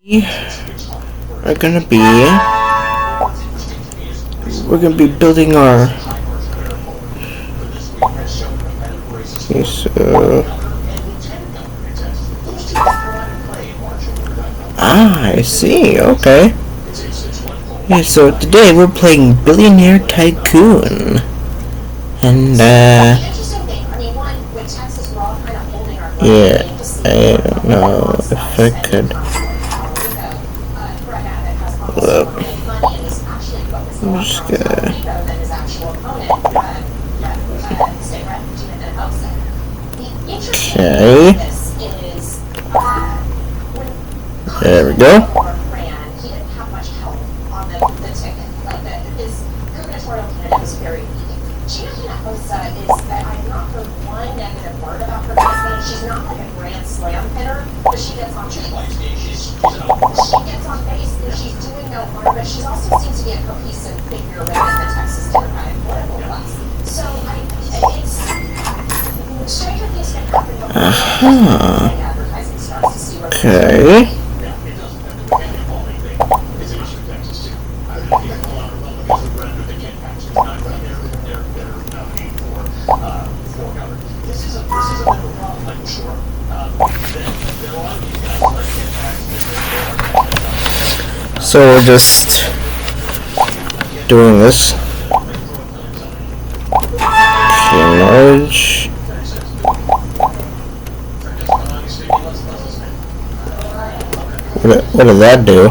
We're gonna be building our I see, okay. Yeah, so today we're playing Billionaire Tycoon. And yeah, I don't know if I could look. I'm just gonna okay. There we go. Okay. So we're just doing this. Okay, large. What did that do?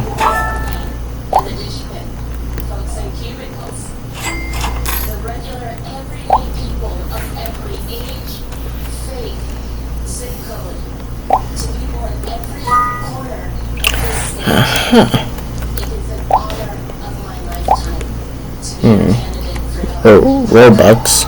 Oh, Roblox.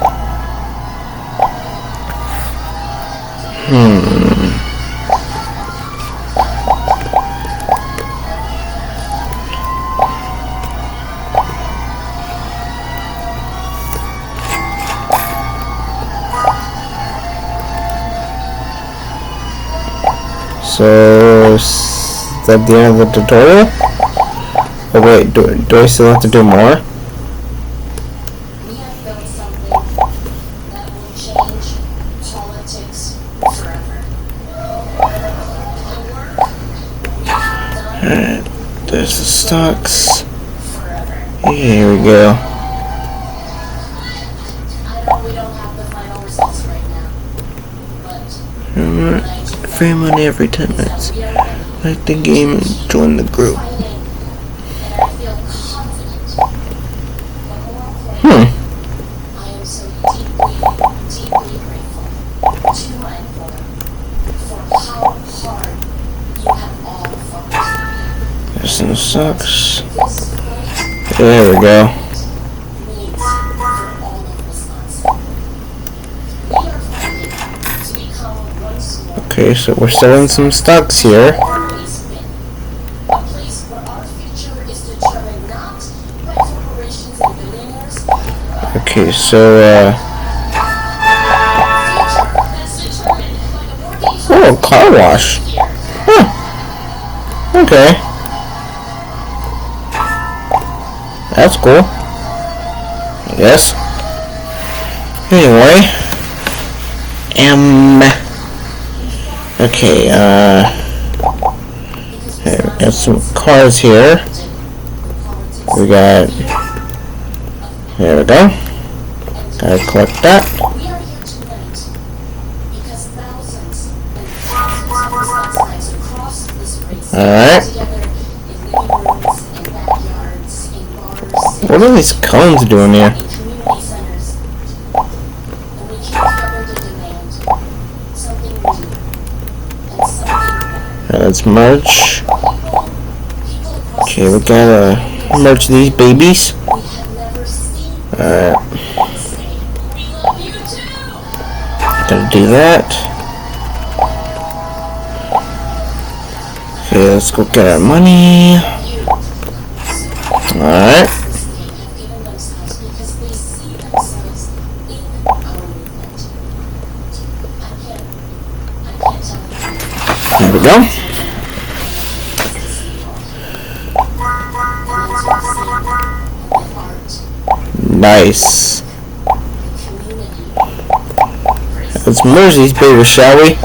So, is that the end of the tutorial? Oh wait, do I still have to do more? Alright, there's the stocks. Here we go. Free money every 10 minutes. Like the game and join the group. There's some socks. There we go. Okay, so we're selling some stocks here. Okay, so oh, car wash. Huh. Okay. That's cool. Yes. Anyway. Okay, we got some cars here. We got, there we go. Gotta collect that. Alright. What are these cones doing here? Let's merge. Okay, we gotta merge these babies. Alright. Gotta do that. Okay, let's go get our money. Alright. There we go. Nice. Let's merge these beavers, shall we?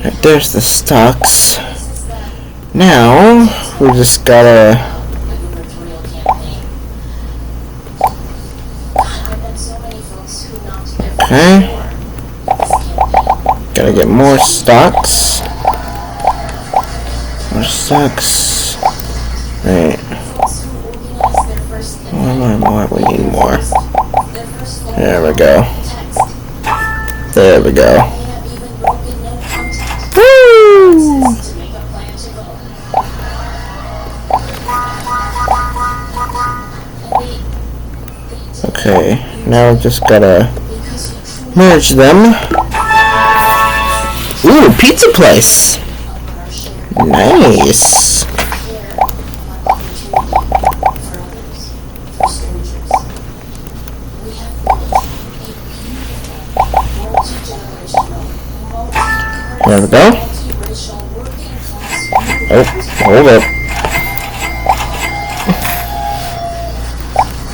Right, there's the stocks. Now, we just gotta... Okay. Gotta get more stocks. More stocks. Right. More. We need more. There we go. There we go. Woo! Okay, now I've just gotta merge them. Ooh, pizza place! Nice! There we go. Oh, hold up.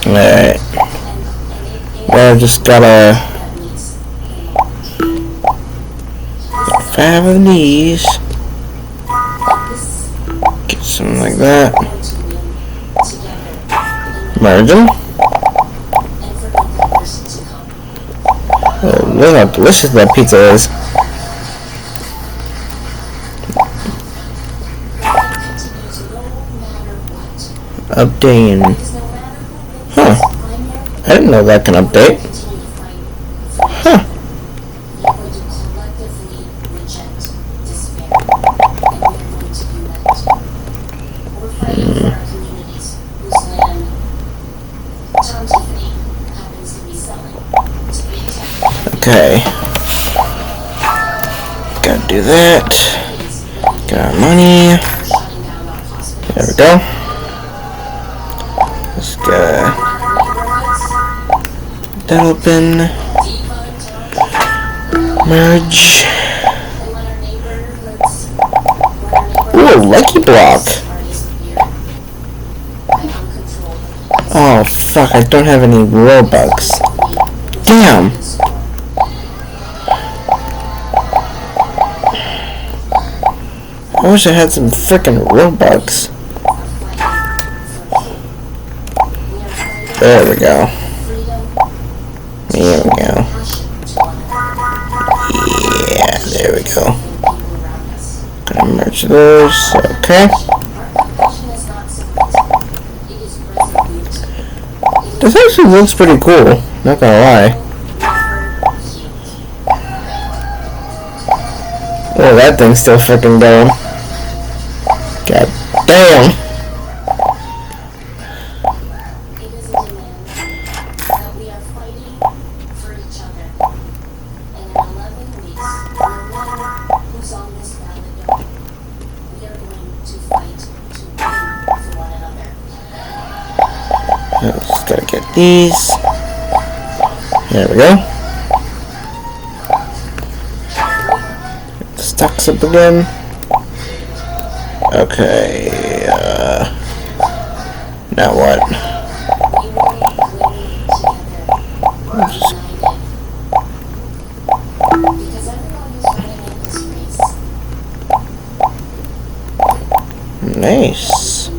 Alright. Now I've just gotta get 5 of these. Get something like that. Merge them. Oh, look how delicious that pizza is. Updating. Huh. I didn't know that can update. Huh. Okay. Gotta do that. Got our money. There we go. Let's get that open. Merge. Ooh, lucky block. Oh fuck, I don't have any Robux. Damn. I wish I had some frickin' Robux. There we go. There we go. Yeah, there we go. Gonna merge those. Okay. This actually looks pretty cool. Not gonna lie. Oh, that thing's still freaking going. God damn. Just gotta get these. There we go. Get the stocks up again. Okay, now what? Just... Nice.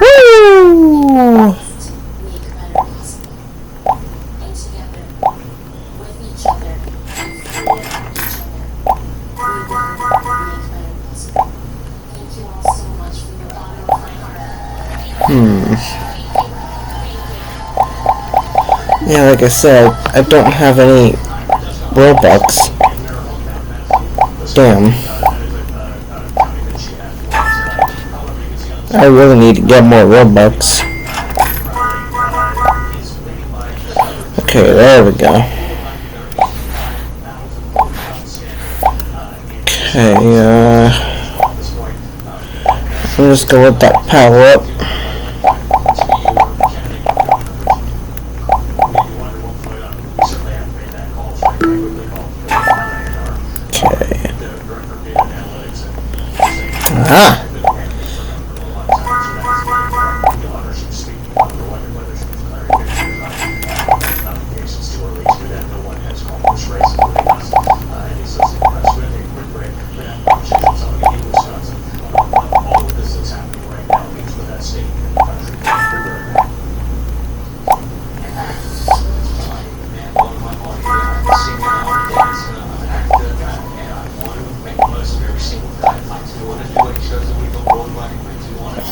Woo! Yeah, like I said, I don't have any Robux. Damn. I really need to get more Robux. Okay, there we go. Okay, I'm just gonna let that power up. Aha!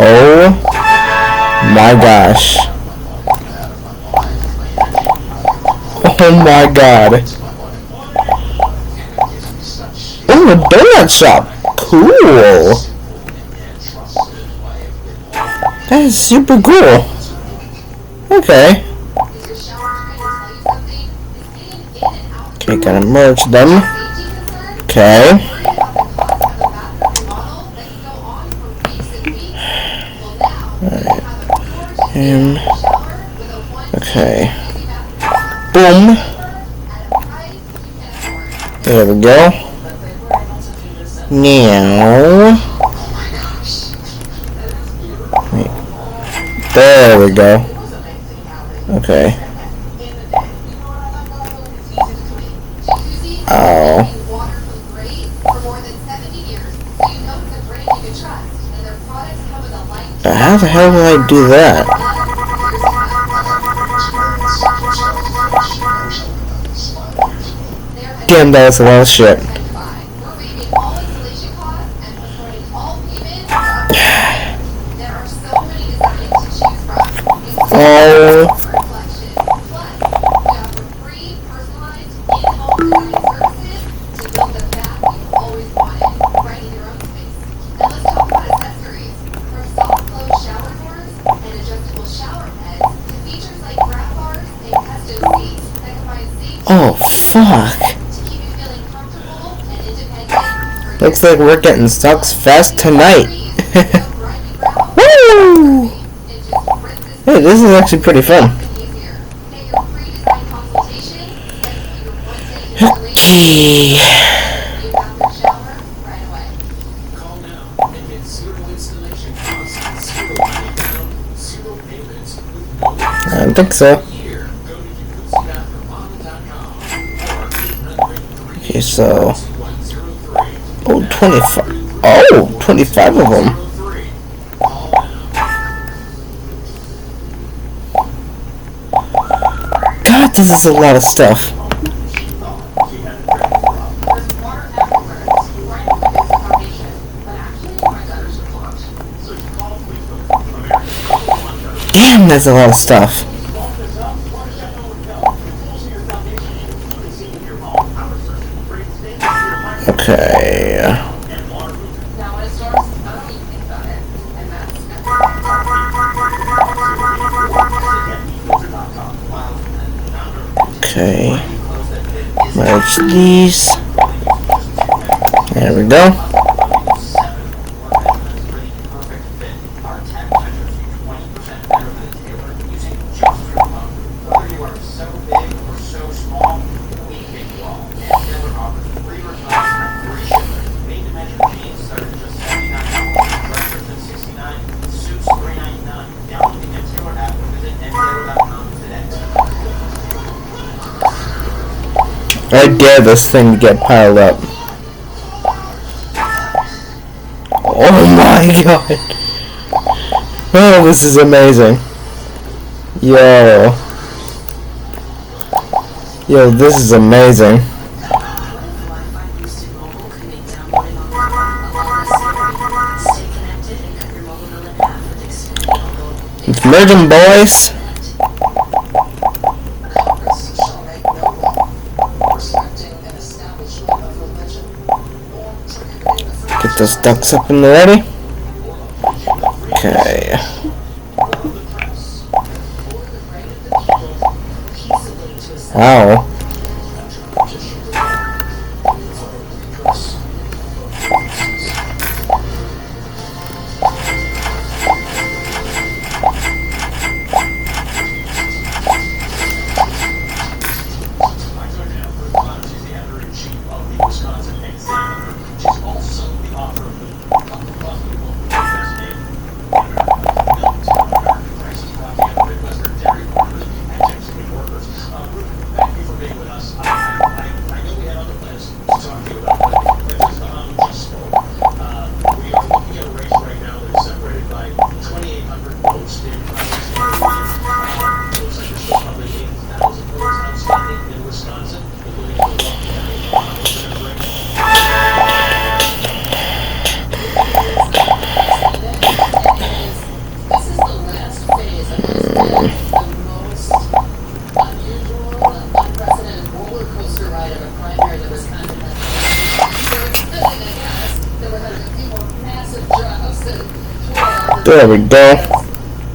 Oh my gosh. Oh my god. Oh, a donut shop. Cool. That is super cool. Okay. Okay, gotta merge them. Okay. Alright. And okay. Boom. There we go. Now. Wait. There we go. Okay. Oh. How the hell did I do that? Damn, that was a lot of shit. Oh. Oh, fuck. Looks like we're getting stocks fast tonight. Woo! Hey, this is actually pretty fun. Okay. I don't think so. Okay, so... Oh, 25. Oh, 25 of them. God, this is a lot of stuff. Damn, that's a lot of stuff. Okay. Okay. Merge these. There we go. I dare this thing to get piled up. Oh my god. Oh, this is amazing. Yo. Yo, this is amazing. Let's merge them, boys. Get those ducks up and ready. Okay. Wow. There we go.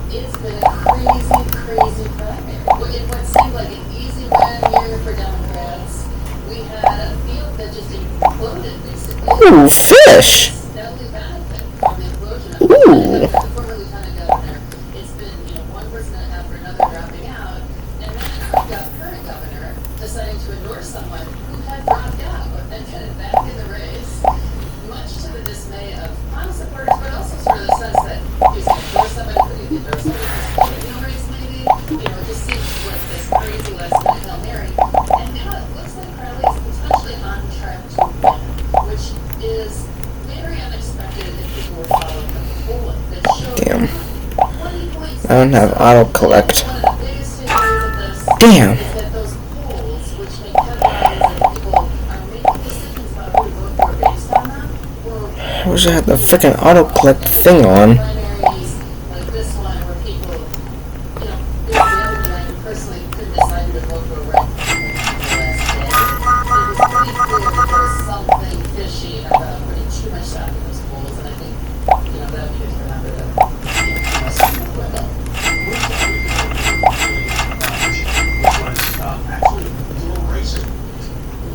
It's been a crazy primary. In what seemed like an easy win year for Democrats, we had a field that just imploded, basically. Ooh, fish! Steadily benefit from the implosion of Ooh. the former lieutenant governor. It's been, one person after another dropping out, and then our current governor deciding to endorse someone who had dropped out and headed back in the race, much to the dismay of Trump supporters, but also sort of the sense that he's going to endorse somebody who he endorse somebody in the race, maybe. It just seems like this crazy last-minute Hail Mary. And now it looks like Crowley is potentially on track to win, which is very unexpected if people were following the polling that showed Damn. 20 points. I don't have auto collect. One of the biggest takeaways of this Damn. is that those polls, which make headlines and people are making decisions about who to vote for based on them, were I wish I had the freaking auto collect thing on. primaries like this one where people, the other night personally couldn't decide who to vote for right the last day. It was pretty clear that there was something fishy about putting too much stock in those polls, and I think, that would be good to remember that, most people will. Actually a little racing.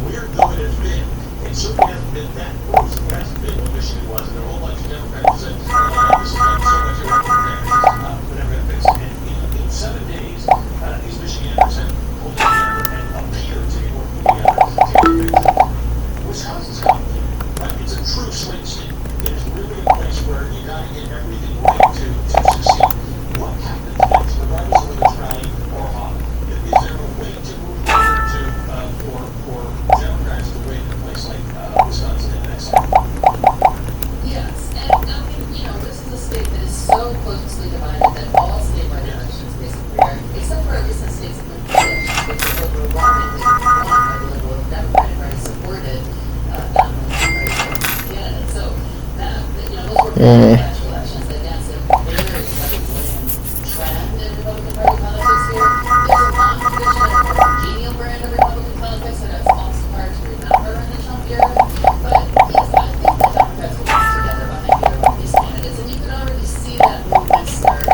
Weird though it has been, it certainly hasn't been that close. It hasn't been what Michigan was, and there were a whole bunch of Democrats who said, this is not so much a Republican, whatever it is. And in 7 days, these Michiganders have pulled together and appeared to be working together to take a victory. Wisconsin's complicated, right? It's a true swing state. It is really a place where you got to get everything right to succeed. What happens next, regardless of whether it's Raleigh or Hawk? Is there a way to move forward for Democrats to win in a place like Wisconsin in the next cycle? Yes, and I mean, this is a state that is so closely divided that all statewide elections basically are, except for recent states that have been elections, which are overwhelmingly won by the level of Democratic Party supported non-Democratic candidates. So that, those were actual elections that against a very Republican trend in Republican Party politics here. There's a long tradition of a congenial brand of Republican politics that is also hard to remember in the Trump era. But yes, I think the Democrats will come together behind either one of these candidates, and you can already see that movement starting.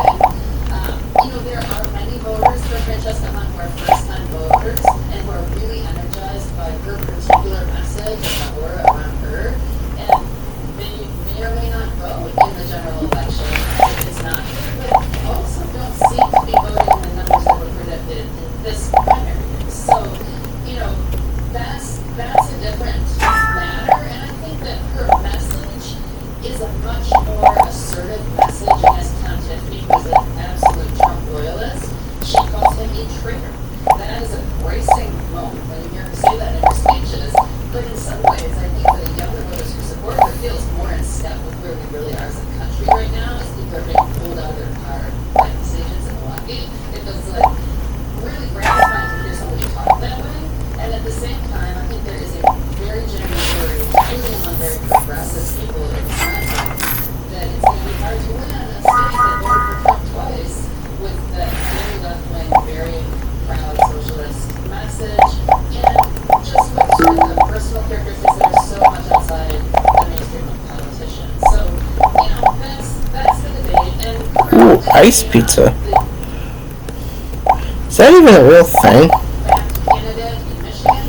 There are many voters for Francesca Hunt who are first-time voters and who are really energized by her particular message and the aura around her, and they may or may not vote in the general election if it's not here, but also don't seem to be voting in the numbers that were predicted in this primary. So, that's a different matter, and I think that her message is a much more assertive message. And as Tom Tiffany, who is an absolute Trump loyalist, she calls him a traitor. That is a bracing moment when you hear her say that in her speeches. But in some ways, I think that the younger voters who support her feels more in step with where we really are as a country right now, as people are being pulled out of their car by decisions in Milwaukee. It feels like really gratifying to hear somebody talk that way. And at the same time, I think there is a very genuine worry, including among very progressive people in Wisconsin, that it's going to be hard to win a state that voted for Trump twice with that very left-wing, very proud socialist message, and just with sort of the personal characteristics that are so much outside the mainstream of politicians. So, that's the debate. And Ooh, ice pizza. Is that even a real thing? candidate in Michigan,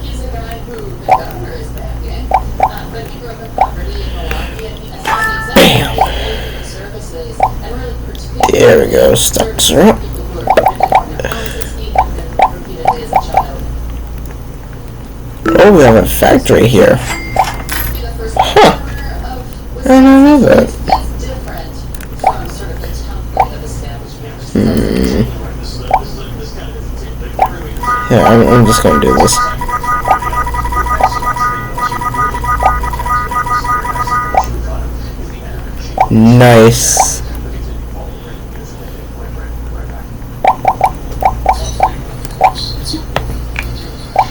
he's a guy who the governor is backing, but he grew up in poverty in Milwaukee, and he has done services, and really particularly There we go. Stocks are up. people who are dependent on their houses. He had been repeatedly as a child. Oh, we have a factory here. Be the first Huh. governor of I don't know that. It's different from sort of the template of establishment. Yeah, I'm just gonna do this. Nice.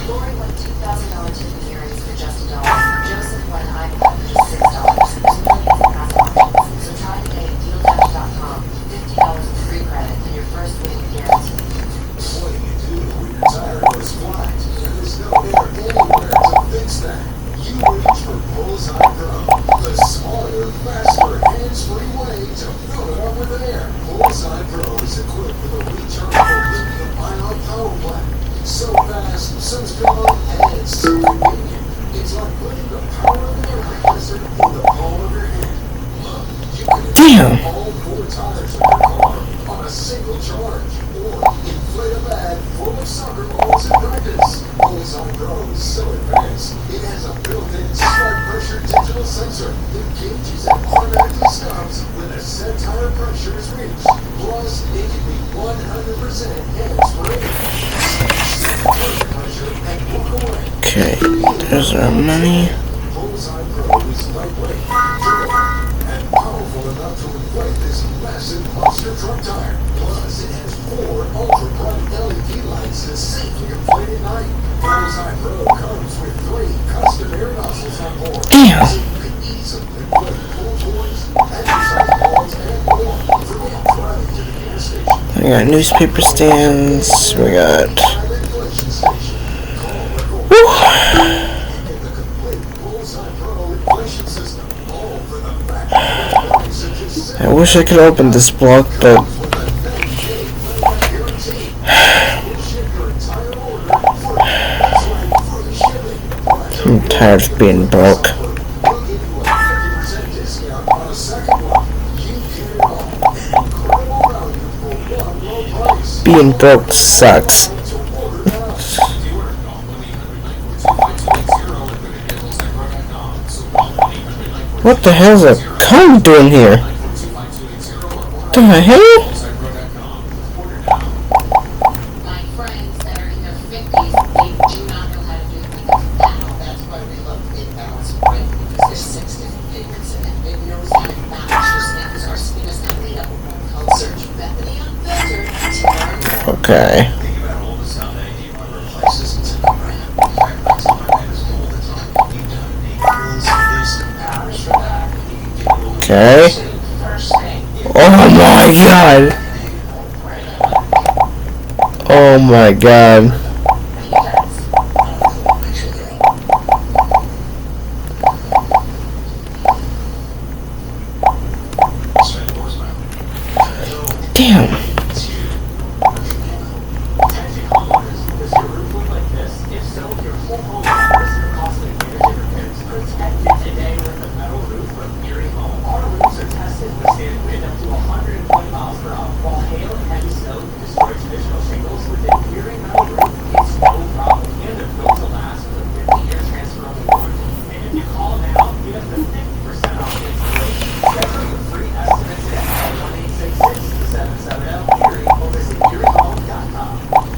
Lori won $2,000 ticket earrings for just $1. Joseph won an iPad for just $6. There's millions in past options. So try today at dealdash.com. $50 in free credit and your first win guaranteed. What do you do when your tire goes flat? There's no air anywhere to fix that. You reach for Bullseye Pro, the smarter, faster, hands-free way to with a rechargeable lithium-ion power plant. So fast, so strong, and so convenient. It's like putting the power of the air compressor in the palm of your hand. Look, you can Damn. install all 4 tires of your car on a single charge, or inflate a bag full of soccer balls in practice. Bullseye Pro is so advanced, it has a built-in smart pressure digital sensor that gauges and automatically stops when a set tire pressure is reached. Plus, it can be 100% hands-free. Tire pressure and walk away. Okay, there's our money. Bullseye Pro is lightweight, durable, and powerful enough to inflate this massive monster truck tire. Plus, it has 4 ultra-bright LED lights to safely inflate at night. Bullseye Pro comes with 3 custom air nozzles on board. Damn. So you can easily inflate pool toys, exercise balls, and more. Forget driving to the gas station. We got newspaper stands. We got. Private inflation station. Call or Woo. get the complete Bullseye Pro inflation system. All for the factory price of just I wish I could open this block, but with a 90-day money-back guarantee. We'll ship your entire order free. That's right, free shipping. I'm tired of being broke. We'll give you a 50% discount on a second one. You get it all. Incredible value for one low price. Being broke sucks. To order now. What the hell's a cone doing here? The hell? My friends that are in their 50s, they do not know how to do things now. That's why they love InBalance Bread, because there's 6 different flavors in it. It knows how to balance your snackers. Our skin is not made up of one color. Search Bethany Unfiltered to learn more. Okay. Think about all the stuff that you want to replace this into the brand. In fact, that's on my mind all the time. You don't need rules for this and powers for that. You can get a little Okay. First thing, Oh my god. Oh my god. spend more time. Damn. Attention homeowners, does your roof look like this? If so, your whole home is at risk of costly energy repairs. Protect it today with a metal roof from Erie Home. Our roofs are tested to withstand wind up to 120 miles per hour. While hail and heavy snow can destroy traditional shingles, with an Erie metal roof, it's no problem. And they're built to last with a 50-year transferable warranty. And if you call now, you get up to 50% off the installation. Schedule your free estimate today at 1-866-770-ERIE or visit eriehome.com.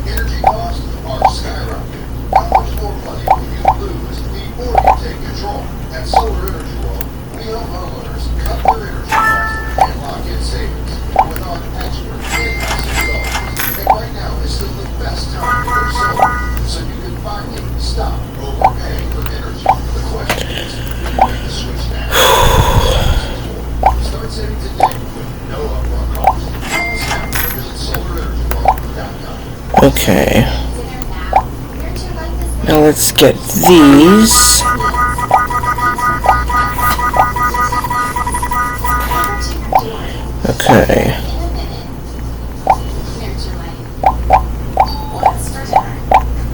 Energy costs are skyrocketing. How much more money will you lose before you take control? At Solar Energy World, we help homeowners cut their energy costs and lock in savings with our expert in-house installers. And right now is still the best time to go solar, so you can finally stop overpaying for energy. The question is, will you make the switch now? Start saving today with no upfront cost. Call us now or visit solarenergyworld.com. Okay. Now let's get these. Okay. What's for dinner?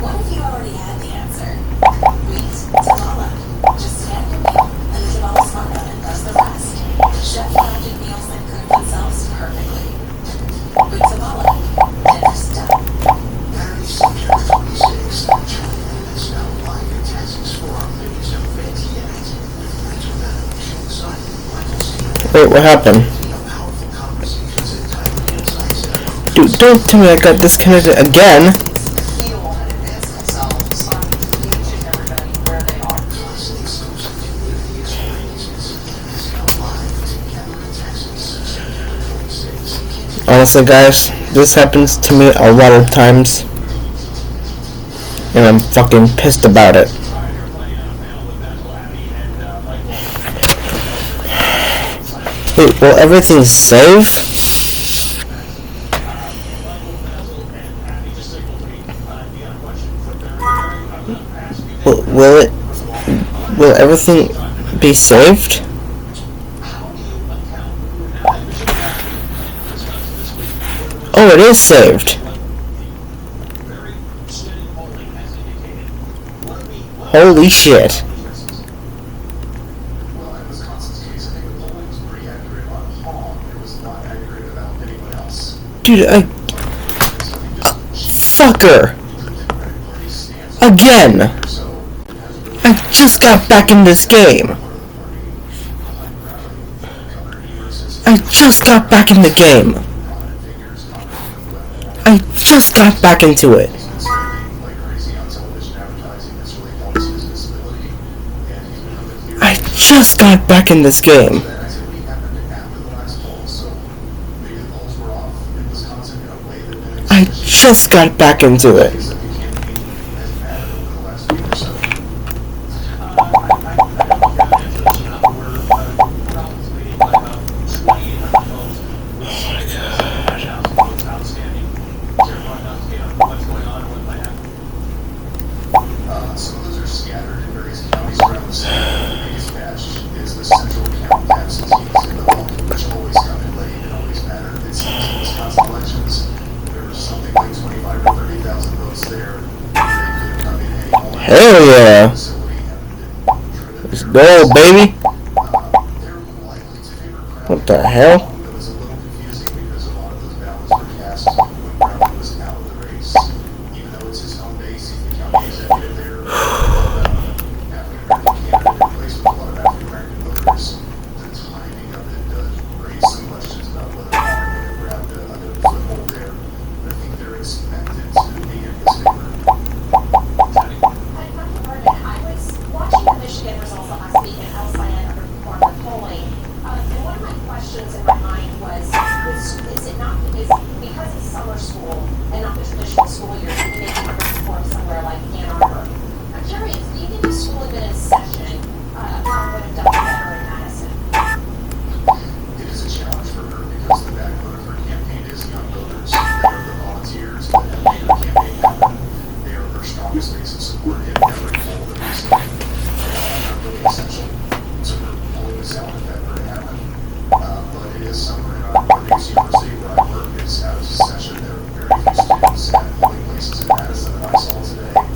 What if you already had the answer? Wheat, Tamala. Just stand your meal, and the Tamala smart button does the rest. Chef-crafted meals that cook themselves perfectly. With Tamala, dinner's done. Saturday, September 26th, 20 minutes now live in Texas for our biggest event yet. Thanks for that. King Son, Michael Stevens, Wait, what happened? powerful conversations and timely insights. Dude, don't tell me I got disconnected again. You don't want to advance themselves. You should never know where they are. Plus exclusive community experiences. It's now live together in Texas, September 26th. Honestly, guys, this happens to me a lot of times. And I'm fucking pissed about it. Wait, will everything save? Will everything be saved? Oh, it is saved. Very steady polling has indicated. Holy shit. Well, in Wisconsin's case, I think the polling was pretty accurate on Hong. It was not accurate about anyone else. Dude, So I think just fucker. the Democratic Party stands Again. or so has really I just got back in this game. part of the party behind rally. Governor Evers says I just got back in the game. prominent figures commenting whether I just got back into it. he's been spending like crazy on television advertising that's really helped his visibility, and he's been really clear. I just got back in this game. That activity happened after the last poll, so maybe the polls were off in Wisconsin in a way that mimics I just got back into it. things that the campaign has mattered over the last week or so. Some of those are scattered in various counties around the state. The biggest batch is the central count absentees in the vote, which always come in late and always matter. It seems in Wisconsin elections, there was something like 25 or 30,000 votes there. They could have come in any moment. Hell yeah. Facility and been driven Let's there. go, baby. They're likely to favor Crowley. What the hell? It was a little confusing because a lot of those ballots were cast when Crowley was out of the race. Even though it's his home base, he's the county executive there. African-American candidate in place with a lot of African-American voters. The timing of it does raise some questions about whether or not they're going to grab a good foothold there. But I think they're expected to be in his favor. I was watching the Michigan results last week, and LCIN underperformed the polling. And one of my questions in my mind was, is it not, is because it's summer school and not the traditional school year, you maybe underperform somewhere like Ann Arbor? I'm curious, do you think the school had been in session, how would have done better in Madison? It is a challenge for her because the backbone of her campaign is young voters. They are the volunteers that have made her campaign happen. They are her strongest base of support in every poll that we've seen. They are really essential to her pulling this out if that were to happen. But it is summer in our Northeast University where I work. It's out of session. There are very few students at polling places in Madison that I saw today.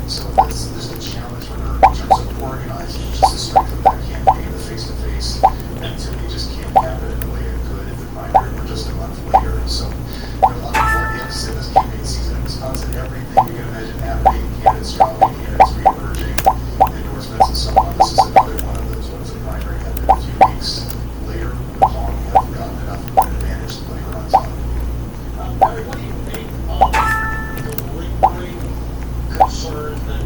So there's a challenge for her in terms of organizing just the strength of that campaign, the face-to-face activity just can't happen in the way it could if the primary were just a month later. So there are a lot of what-ifs in this campaign season in Wisconsin. Everything you can imagine happening, candidates dropping, candidates re-emerging, endorsements and so on. This is another one of those. What if the primary had been a few weeks later? Would Hong have gotten enough of an advantage to play her on top? Barry, what do you think of the lingering concern that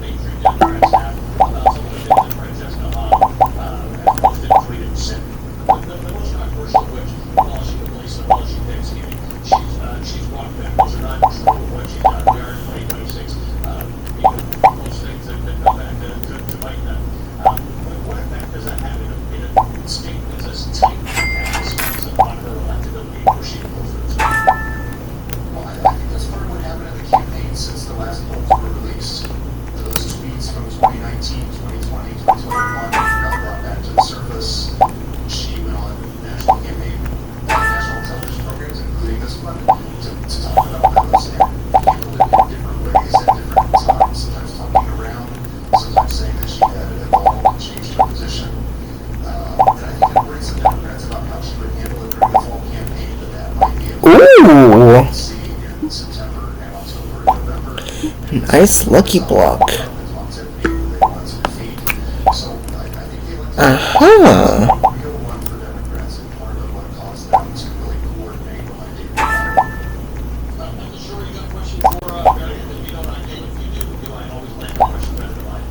mainstream Democrats have about some of the things that Francesca has posted and tweeted and said? The most controversial of which, abolishing the police and abolishing Thanksgiving, she's walked backwards and not true of what she got. We are in 2026. Even those things that come back to bite them. What effect does that have in a state that's as tight as Wisconsin on her electability where she goes through? Well, I think that's part of what happened in the campaign since the last polls were released. Those tweets from 2019, 2020, 2021 got brought back to the surface. She went on national campaign, national television programs, including this one, to talk about those and handled it in different ways at different times, sometimes talking around, sometimes saying that she had evolved and changed her position. And I think it worried some Democrats about how she would handle it during the fall campaign, but that might be a Ooh. see in September and October and November. Nice lucky block. Uh-huh. Real one for Democrats and part of what caused them to really coordinate behind David Brown. I'm sure you got a question for Barry, and if you don't, I do. If you do, I always land a question better than mine.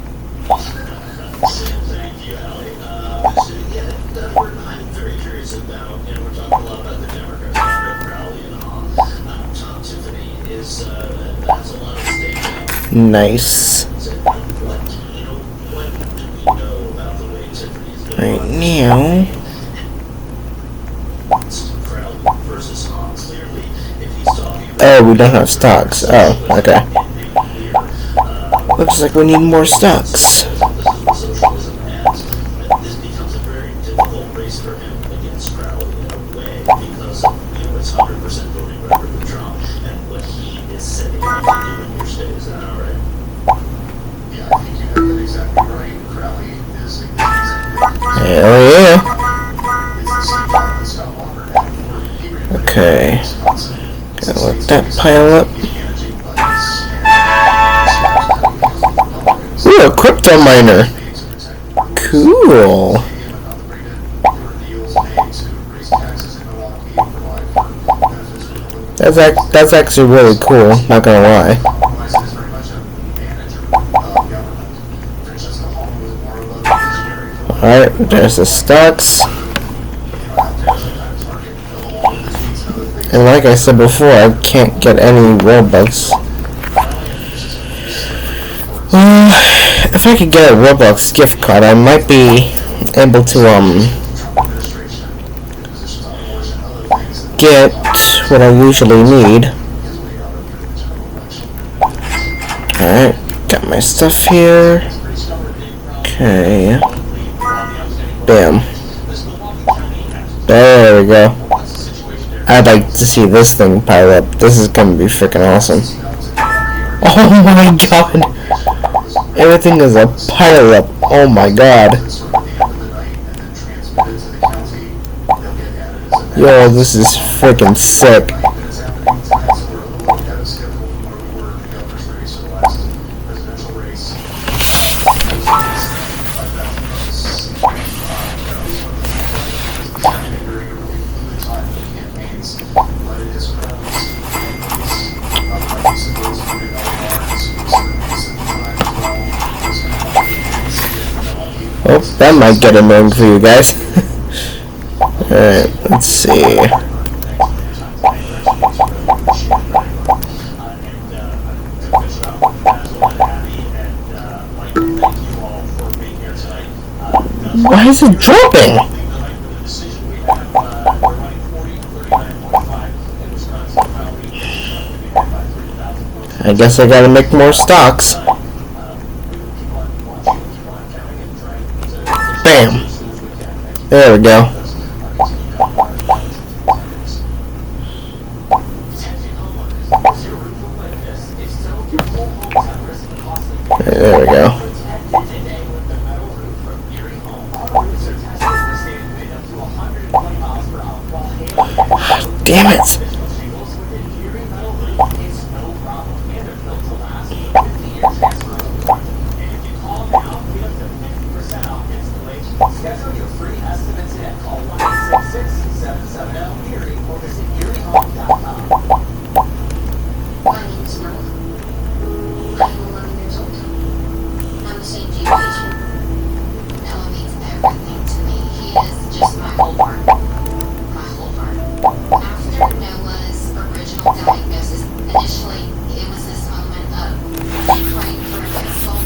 Thank you, Allie. I'm very curious about, we're talking a lot about the Democrats, Crowley and all. Tom Tiffany has a lot of stake in. Nice. What do we know about the way Tiffany's been Right now. Crowley versus Hong? Clearly, if he's talking about Oh, we don't have stocks. Oh, okay. Looks like we need more stocks. socialism has, this becomes a very difficult race for him against Crowley in a way because it's 100% voting rights. Hell yeah. It's the same job that Scott Walker had for Hebrew. Okay. Gotta let that pile up. Managing budgets and Ooh, a crypto miner. Cool. That's actually really cool, not gonna lie. Alright, there's the stocks. And like I said before, I can't get any Robux. If I could get a Roblox gift card, I might be able to get what I usually need. Alright, got my stuff here. Okay. Bam. There we go. I'd like to see this thing pile up. This is gonna be freaking awesome. Oh my god! Everything is a pile up. Oh my god. Yo, this is freaking sick. Oh, that might get annoying for you guys. Alright, let's see. Why is it dropping? I guess I gotta make more stocks. Bam! There we go. There we go. Damn it! Schedule your free estimate today. Call 1-866-770-ERIE or visit ERIEHome.com. My name is Marla. I'm 11 years old. I'm the same age as you. Noah means everything to me. He is just my whole heart. My whole heart. After Noah's original diagnosis, initially it was this moment of praying for a miracle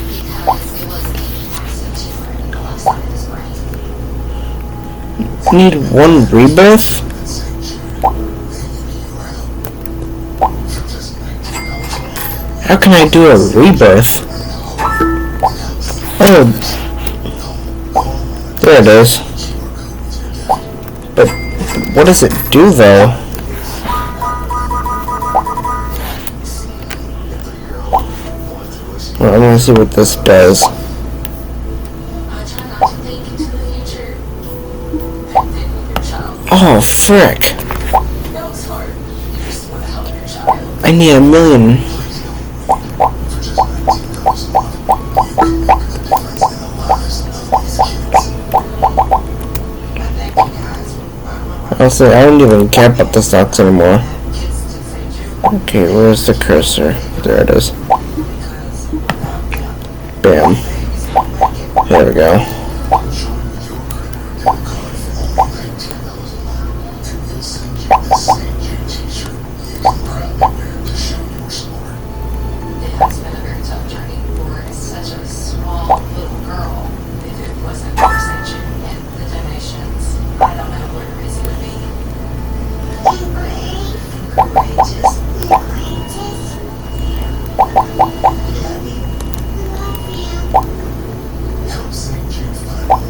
because it was a massive tumor in the left side of his brain. Need one rebirth? How can I do a rebirth? Oh, there it is. But what does it do though? Well, I'm gonna see what this does. I try not to think into the future. And think of your child. Oh, frick. No, it's hard. You just want to help your child. I need 1 million. Also, I don't even care about the stocks anymore. Okay, where's the cursor? There it is. Bam. There we go. It has been a very tough journey for such a small little girl. If it wasn't for St. Jude and the donations, I don't know where Gracie would be. Help St. Jude find more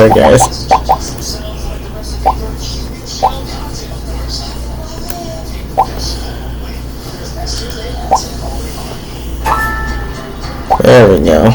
Sorry, guys. There we go.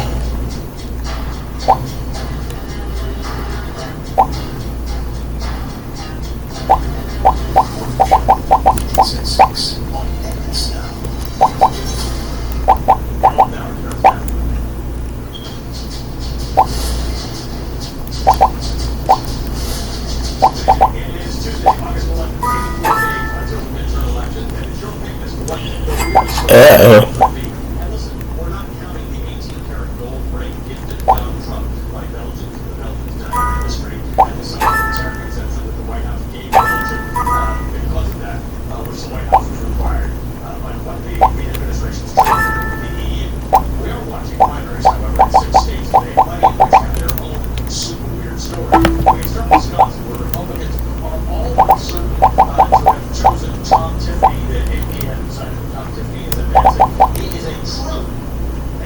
Uh-oh. And listen, we're not counting the 18-karat gold ring gifted Donald Trump by Belgium to the Belgian dining industry and the sanitary exemption that the White House gave Belgium because of that, which the White House was required by what the administration's trying to do with the EU. We are watching primaries, however, in 6 states today, many of which have their own super weird story. We start in Wisconsin, where Republicans are all but certain to have chosen Tom Tiffany, the AP had decided that Tom Tiffany is advancing. He is a true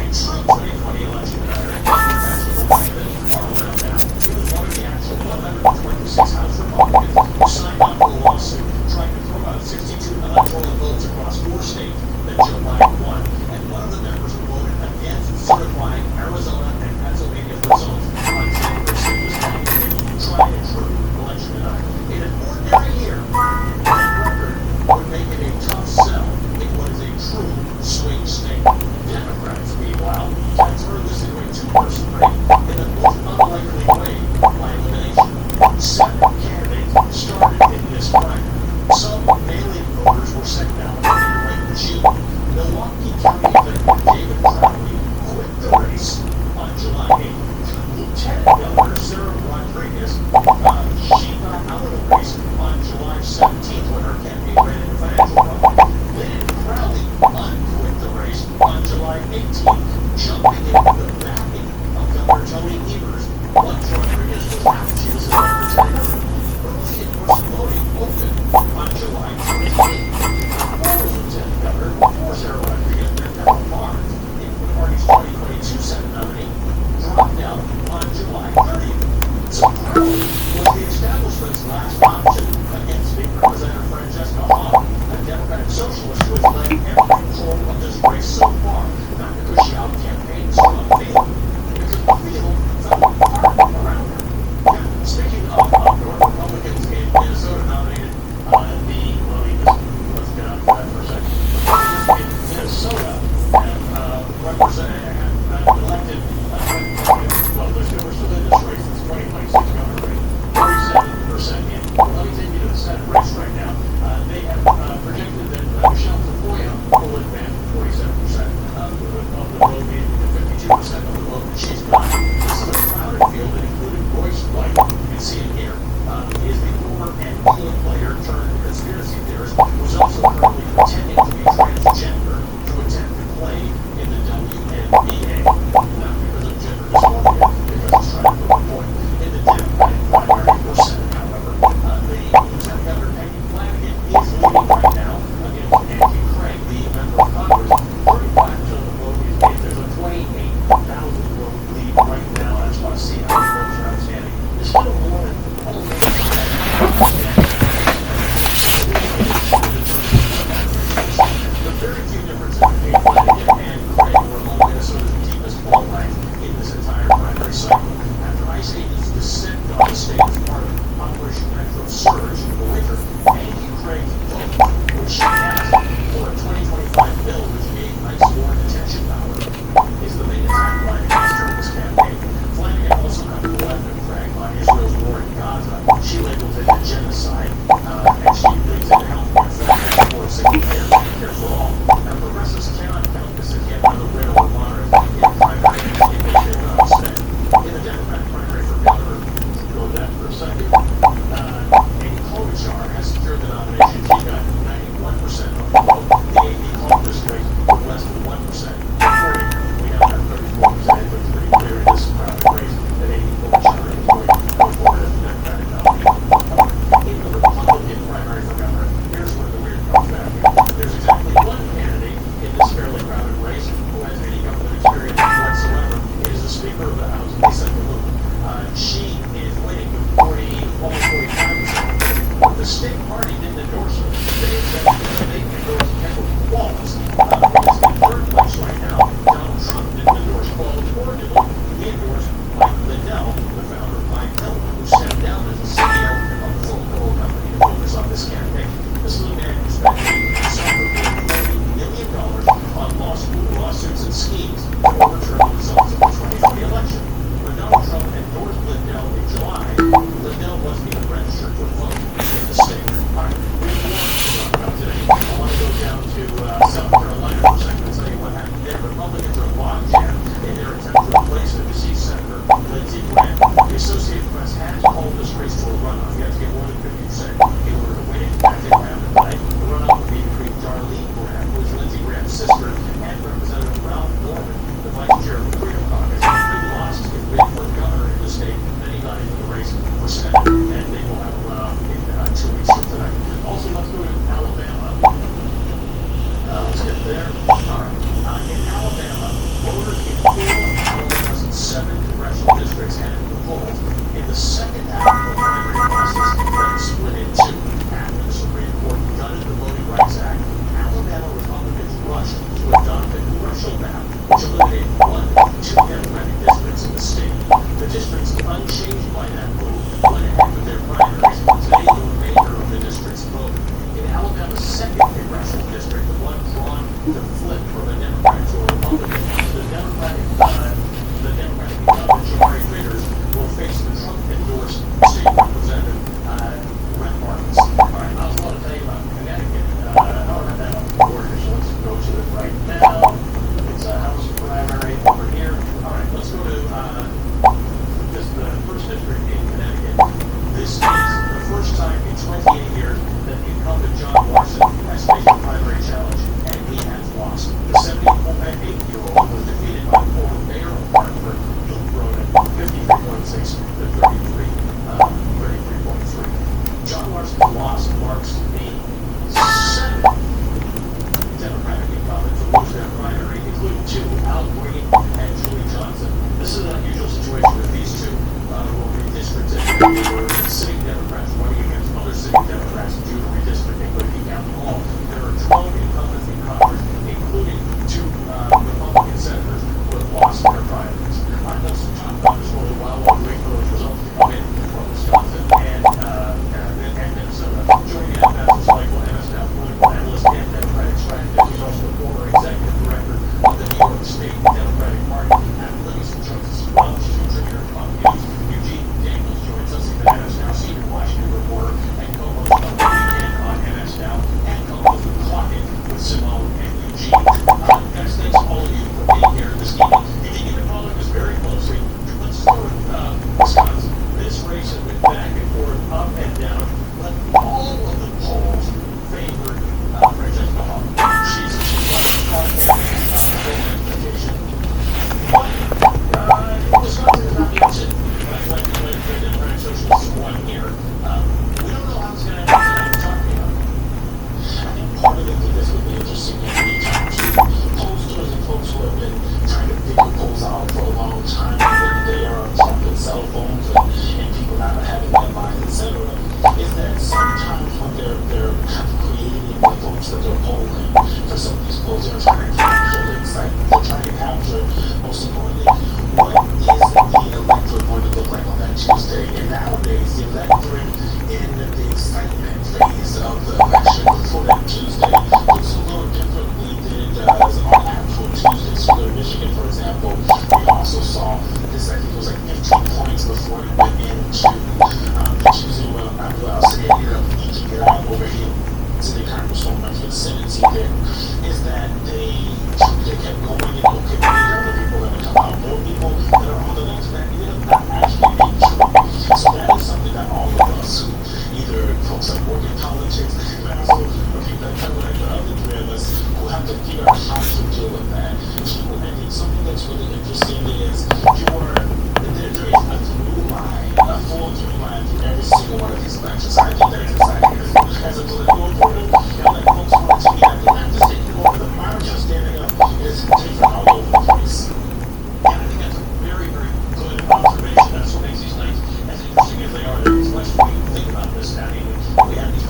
2020 election denier. Are around now. He was one of the actual 126 House Republicans who signed on to the lawsuit, trying to throw out 62 electoral votes across 4 states that Joe Biden won. And one of the members who voted against certifying Arizona and Pennsylvania results on January 6th was trying a true election denier. In an ordinary year, that record would make it a tough sell in what is a true swing state. Democrats, meanwhile, transferred this into a 2-person race in the most unlikely way by elimination. 7 candidates started in this primary. Some mail-in voters were sent down in late June. Milwaukee County Executive David Crowley quit the race on July 8th. Lieutenant Governor Sarah Rodriguez, she got out of the race on July 17th when her campaign ran into financial problems. Then Crowley unquit the race on July 18th, jumping into the backing of Governor Tony Evers. Once Rodriguez was out, she was elected lieutenant governor. Early in-person voting opened on July 28th. Former lieutenant governor before Sarah Rodriguez, Carol Barnes, the party's 2022 Senate nominee, dropped out on July 30th. So Crowley was the establishment's last option against State Representative Francesca Hahn, a Democratic socialist who has led every control of this race so far, not because she out-campaigned strong field, because the field fell apart around her. Yeah, speaking of North Republicans in Minnesota nominated let's get out of that for a second. Republicans in Minnesota have elected, well, we're still in this race, this 2026 governor race, 47% in. Let me take you to the Senate race right now. They have projected that Michelle Tafoya will advance 47% of the vote, and 52% of the vote that she's got. This is a crowded field that included Royce White, you can see him here, is the former NBA player turned conspiracy theorist, who's also currently pretending to be transgender to attempt to play in the WNBA. Not because of gender dysphoria, because he's trying to prove a point. In the Democratic primary for Senate, however, the Lieutenant Governor Peggy Flanagan is leading right now against Nancy Craig, the member of Congress. 35% of the vote is in. There's a 28,000 vote lead right now. I just want to see how many votes are outstanding. There's still more than The state party didn't endorse her. They endorsed PAC-BLOX. He's in third place right now. Donald Trump didn't endorse Paul Orgullo. He endorsed Mike Lindell, the founder of PAC-BLOX, who stepped down as the CEO of the Coca-Cola company to focus on this campaign. This little man who spent somewhere $40 million on lawsuits and schemes to overturn the results of the 2020 election. When Donald Trump endorsed Lindell in July, Lindell wasn't even registered to vote in the state. All right, we have more to talk about today. I want to go down to South Carolina for a second and tell you what happened there. Republicans are lockjam in their attempt to replace the deceased Senator Lindsey Graham. The Associated Press has called this race to a runoff. You have to get more than 50% in order to win it. That's what happened tonight. The runoff would be between Darlene Graham, who is Lindsey Graham's sister, and Representative Ralph Norman, the vice chair of the Freedom Caucus. He lost his bid for governor in the state, then he got into the race for Senate, and they will have a runoff in 2 weeks from tonight. Also, let's go to Alabama. Let's get there. All right. In Alabama, voters in 4 of Alabama's 7 congressional districts headed to the polls in the second half of the primary process that was split in 2. After the Supreme Court gutted the Voting Rights Act, Alabama Republicans rushed to adopt a congressional map which eliminated 1 of 2 Democratic districts in the state. The districts, unchanged by that move, went ahead with their primaries. Today, the remainder of the districts voted. In Alabama's 2nd congressional district, the one drawn to flip from a Democrat to a Republican, the Democratic incumbent Jamari Fritters will face the Trump-endorsed state representative Brett Marcus. All right, I was going to tell you about Connecticut. Alabama orders. Let's go to it right now. It's a House primary over here. All right, let's go to the first district in Connecticut. This is the first time in 28 years that the incumbent John Larson has faced a primary challenge, and he has lost. The 78-year-old was defeated by former mayor of Hartford, Luke Roden, 53.6 to 33.3. John Larson's loss marks the 7th Democratic incumbent to lose their primary, including 2, Al Green and Julie Johnson. This is an unusual situation with these 2 who were redistricted. They were sitting Democrats running against other sitting Democrats due to redistricting, but if you count them all, there are 12 incumbents in Congress, including 2 Republican senators who have lost their primaries. All right, let's talk about this for a while while we wait for those results to come in from Wisconsin and Minnesota. Joining me now is Michael Ennis, now political analyst and Democratic strategist. He's also the former executive director of the New York State Democratic Party. And Livingston joins us as well. She's a contributor to Pop News. Eugene Daniels joins us, even Ennis Now, senior Washington reporter and co-host of the Weekend on Ennis Now, and co-host of Clock It with Simone and Eugene. Guys, thanks to all of you for being here this evening. If you've been following this very closely, let's start with Wisconsin. This race has been back and forth, up and down, but all of the polls favored Francesca Hall. She's got expectation. But Wisconsin is not the opposite. Like the Democratic Socialists won here. We don't know how it's going to happen tonight. We're talking about it. I think part of it that this would be interesting in any time to pollsters and folks who have been trying to figure polls out for a long time, whether they are on top of cell phones and people not having deadlines, etc., is that sometimes when they're kind of creating the votes that they're polling for some of these polls, they're trying to capture the excitement. They're trying to capture, most importantly, what is the electorate going to look like on that Tuesday. And nowadays, the electorate in the excitement phase of the election for that Tuesday looks a little differently than it does on actual Tuesday. So in Michigan, for example, we also saw this, I think it was like 15 points before it went into the Tuesday, I'll say it here, eking it out over here to the Congresswoman for the Senate seat there, is that they kept going, okay, we need other people that come out, more people that are on the left that ended up not actually being true. So that is something that all of us who either folks that work in politics, and also people that cover like the other three of us who have to figure out how to deal with that. I think something that's really interesting is there is a through line, a full through line through every single one of these elections. I think that is exciting as a political reporter. Like folks want to me that they're not just taking over the margin standing up, it's taking all over the place. And I think that's a very, very good observation. That's what makes these nights as interesting as they are. There's much we think about this. I mean, we have these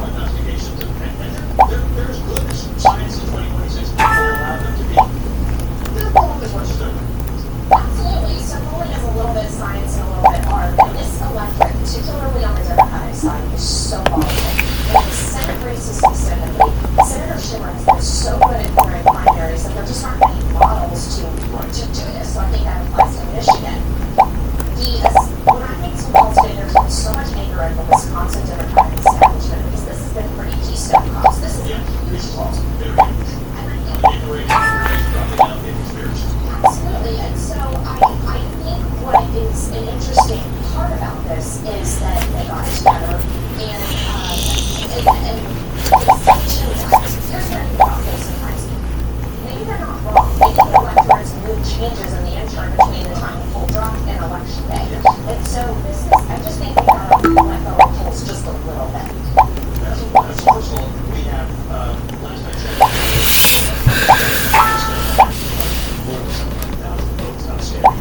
first of all, we have, last I more than 700,000 votes outstanding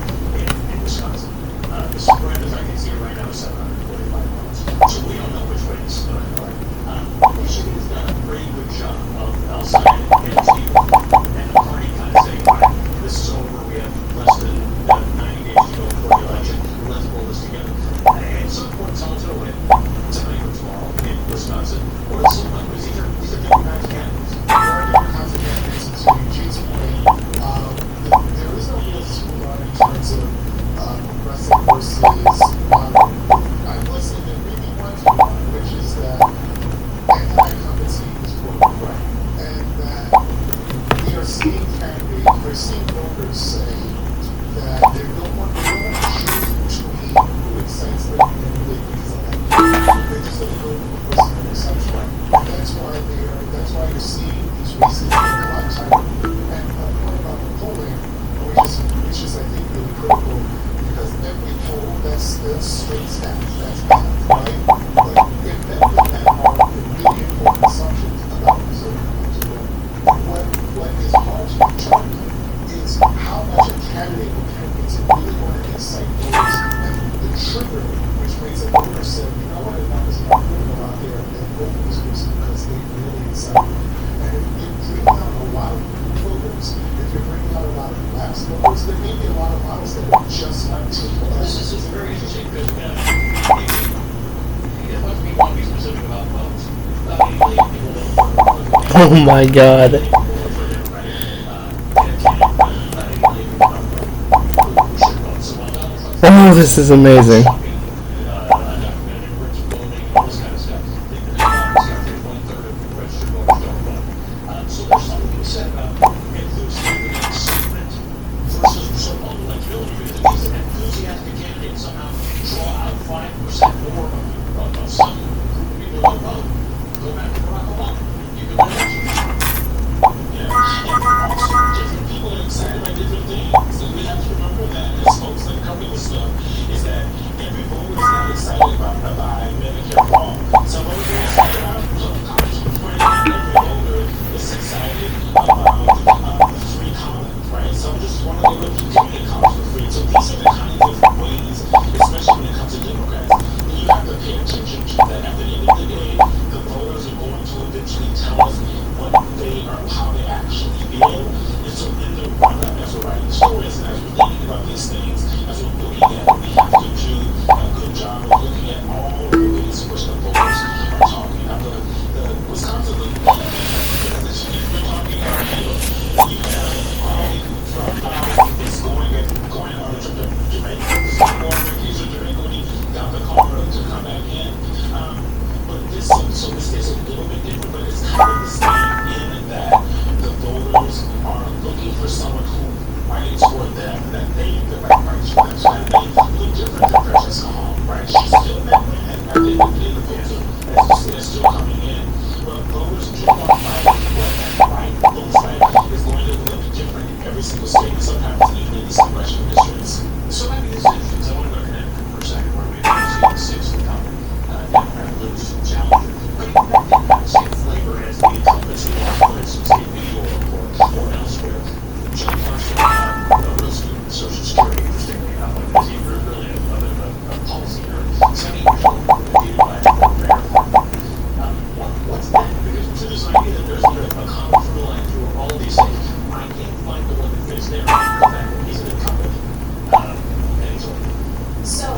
in Wisconsin. The spread, as I can see it right now, is 745 votes. So we don't know which way to split it. Michigan's done a pretty good job of outside its people. And the party kind of saying, all right, this is over. We have less than 90 days to go before the election. Let's pull this together. And some point, someone's going to win tonight or tomorrow in Wisconsin. Or at some point, because these are different kinds of candidates. There are different kinds of candidates, and to Eugene's point, there is no real school on in terms of progressive versus moderate. I would say there may be one to one, which is that anti-incumbency is broken, right? And that we are seeing candidates, we're seeing voters say that they don't want to choose between who excites them and who they think is elected. They just don't go with the person who excites them. And that's why you're seeing these races getting a lot tighter. And a point about the polling, which is I think really critical, because every poll that's straight stats, that's math, right? But embedded in that are the really important assumptions about preserving what is hard to determine is how much a candidate or candidates really want to incite voters, and the trigger which makes a voter say, you know what, enough is not going to go out there and vote for this person because they really excite me. And if you bring out a lot of voters, if you're bringing out a lot of blacks voters, there may be a lot of models that are just not taking us. This is very interesting because it must be one to be specific about votes. Oh my god. Oh, this is amazing. So there's something to be said about inclusivity and excitement versus so-called electability, because it means that enthusiastic candidates somehow draw out 5% more of some group of people who vote. Go back to Barack Obama. You can win elections. And also, different people are excited by different things. And we have to remember that as folks that cover this stuff, is that every voter is not excited about Medicare for all. Some voters are excited about college for free. Every voter is excited about free college, right? Some just want to go to get college for free. So these are the kind of different ways, especially when it comes to Democrats, you have to pay attention to that. At the end of the day, the voters are going to eventually tell us what they are, how they actually feel. And so in the run-up, as we're writing stories and as we're thinking about these things, as we're looking at it, we have to do a good job of looking at all the ways in which the voters are talking. Now, the Wisconsin, because if we're talking about you have from it's going on to Jamaica, going vacation to Jamaica, got the car to come back in. But this is a little bit different, but it's kind of the same in that the voters are looking for someone who fights for them, that they the right rights for them. So that may look different than Precious Hall, right? She's still that way, and at the end of the day, the fans are still coming in. But voters do want to fight what that right looks like is going to look different in every single state, and sometimes even in these congressional districts. So maybe this is interesting. I want to go to Connecticut for a second, where we have seen 6 incumbent Democrat lose challenger. But that kind of same flavor as the incumbency law, for instance, in New York or elsewhere. Jim Carson, real student, Social Security, interestingly enough, like this, he was really a policy nerd. Semi original, defeated by rare form. What's that? Because to this idea that there's a common through line through all of these things, I can't find the one that fits there. The fact that he's an incumbent, and he's old. So,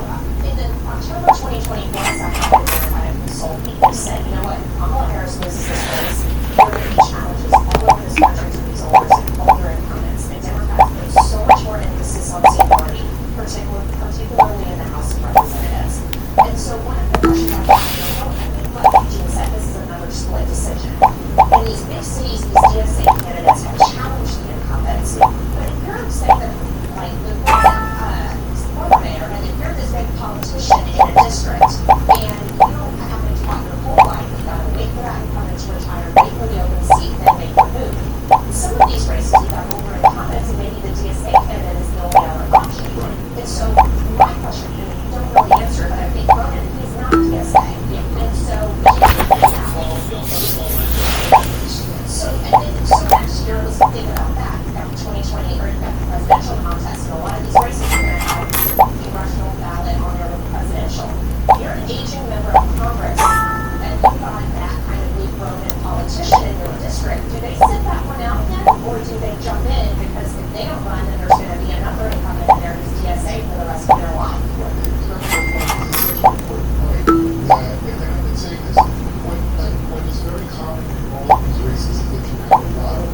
in the October 2021 session, kind of consulted people said, you know what, Kamala Harris loses this race, there are going to be challenges all over this country to these older incumbents, and Democrats put so much more emphasis on seniority, particularly in the House of Representatives. And so one of the questions I want to know, like Eugene said, this is another split decision. In these big cities, these DSA candidates have challenged the incumbents, but if you're upset that, like, the former mayor, and if you're this big politician in a district, and you don't have to talk your whole life, you gotta wait for that incumbent to retire, wait for the open seat, then make your move. Some of these races, you've got older incumbents, and maybe the DSA candidate is the only other option. And so, my question, and you don't really answer, but I think Ronan, he's not DSA. And so, prominent politician in your district, do they sit that one out again, or do they jump in because if they don't run, then there's going to be another incumbent in there who's DSA for the rest of their life? And I've been saying this, what is very common in all of these races is that you have a lot of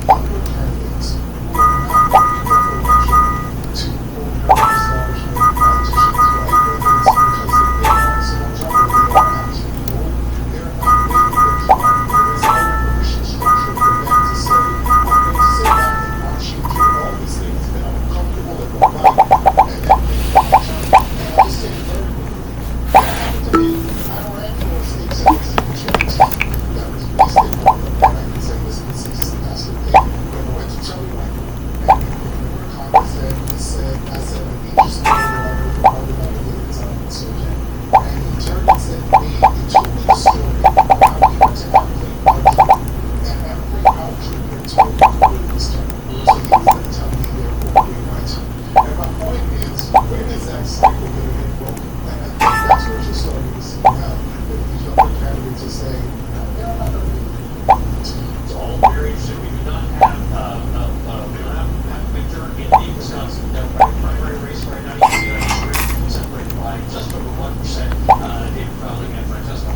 younger candidates who are not looking for election to establish politicians, right? Whether it's because they've been on so much or they are actually old, they're not waiting their time. There's no permission structure for them to say, I'm going to sit down and watch you do all these things that I'm comfortable in my life, and then make my turn. And I'll just say it very quickly. What happened to me, I ran for a state senator in 2010. That was based in Florida, and I can say this is that's the thing. When I went to Charlie Michael, and we were in Congress, and he said, I said, I need you to know that I was part of the insurgent. And he turned and said to me, he told me the story of how he went to outplay Arjun, and every outplay had told me to wait his turn. So he was going to tell me therefore wait my turn. And my point is, when is that cycle going to get broken? And I think that's what you're starting to see now, that these younger candidates are saying, yeah, I'm not going to It's all very interesting. We do not have, we don't have a picture in the Wisconsin Democratic primary race right now. You can see on the screen, separated by just over 1%. David Fowling and Francesca